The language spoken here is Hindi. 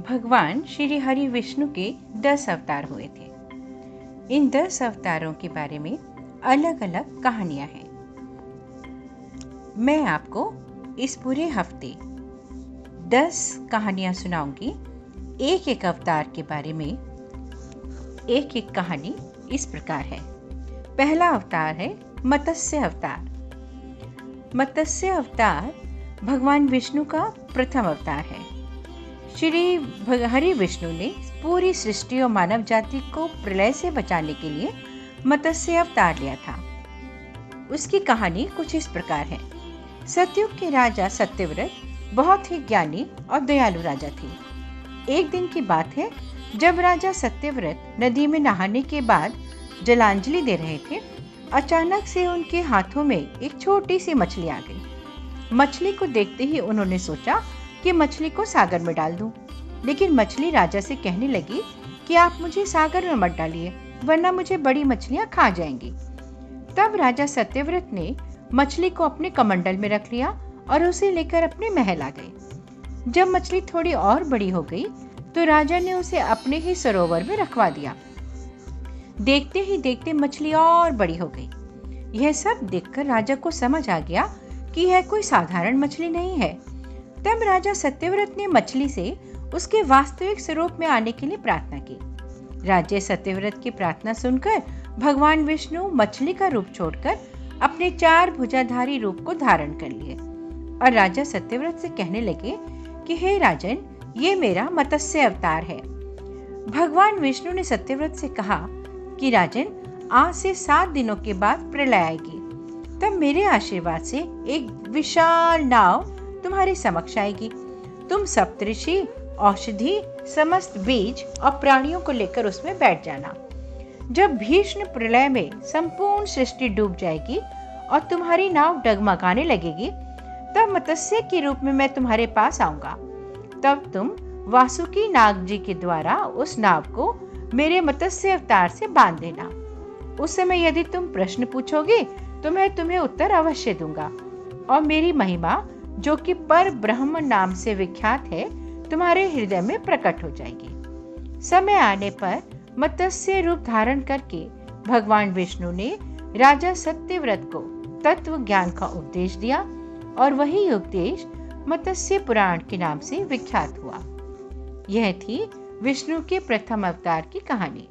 भगवान श्री हरि विष्णु के 10 अवतार हुए थे। इन 10 अवतारों के बारे में अलग अलग कहानियां हैं। मैं आपको इस पूरे हफ्ते 10 कहानियां सुनाऊंगी। एक एक अवतार के बारे में एक एक कहानी इस प्रकार है। पहला अवतार है मत्स्य अवतार। मत्स्य अवतार भगवान विष्णु का प्रथम अवतार है। श्री हरि विष्णु ने पूरी सृष्टि और मानव जाति को प्रलय से बचाने के लिए मत्स्य अवतार लिया था। उसकी कहानी कुछ इस प्रकार है। सतयुग के राजा सत्यव्रत बहुत ही ज्ञानी और दयालु राजा थे। एक दिन की बात है, जब राजा सत्यव्रत नदी में नहाने के बाद जलांजलि दे रहे थे, अचानक से उनके हाथों में एक छोटी सी मछली आ गई। मछली को देखते ही उन्होंने सोचा कि मछली को सागर में डाल दूं। लेकिन मछली राजा से कहने लगी कि आप मुझे सागर में मत डालिए, वरना मुझे बड़ी मछलियां खा जाएंगी। तब राजा सत्यव्रत ने मछली को अपने कमंडल में रख लिया और उसे लेकर अपने महल आ गए। जब मछली थोड़ी और बड़ी हो गई तो राजा ने उसे अपने ही सरोवर में रखवा दिया। देखते ही देखते मछली और बड़ी हो गई। यह सब देखकर राजा को समझ आ गया कि यह कोई साधारण मछली नहीं है। तब राजा सत्यव्रत ने मछली से उसके वास्तविक स्वरूप में आने के लिए प्रार्थना की। राजा सत्यव्रत की प्रार्थना सुनकर भगवान विष्णु मछली का रूप छोड़कर अपने 4 भुजाधारी रूप को धारण कर लिए और राजा सत्यव्रत से कहने लगे कि हे राजन, ये मेरा मत्स्य अवतार है। भगवान विष्णु ने सत्यव्रत से कहा कि राजन, आज से 7 दिनों के बाद प्रलय आएगी। तब मेरे आशीर्वाद से एक विशाल नाव तुम्हारे समक्ष आएगी। तुम सप्तऋषि, औषधि, समस्त बीज और प्राणियों को लेकर उसमें बैठ जाना। जब भीषण प्रलय में संपूर्ण सृष्टि डूब जाएगी और तुम्हारी नाव डगमगाने लगेगी, तब मत्स्य के रूप में मैं तुम्हारे पास आऊंगा। तब तुम वासुकी नाग जी के द्वारा उस नाव को मेरे मत्स्य अवतार से बांध देना। उस समय यदि तुम प्रश्न पूछोगे तो मैं तुम्हें उत्तर अवश्य दूंगा और मेरी महिमा, जो कि पर ब्रह्म नाम से विख्यात है, तुम्हारे हृदय में प्रकट हो जाएगी। समय आने पर मत्स्य रूप धारण करके भगवान विष्णु ने राजा सत्यव्रत को तत्व ज्ञान का उपदेश दिया और वही उपदेश मत्स्य पुराण के नाम से विख्यात हुआ। यह थी विष्णु के प्रथम अवतार की कहानी।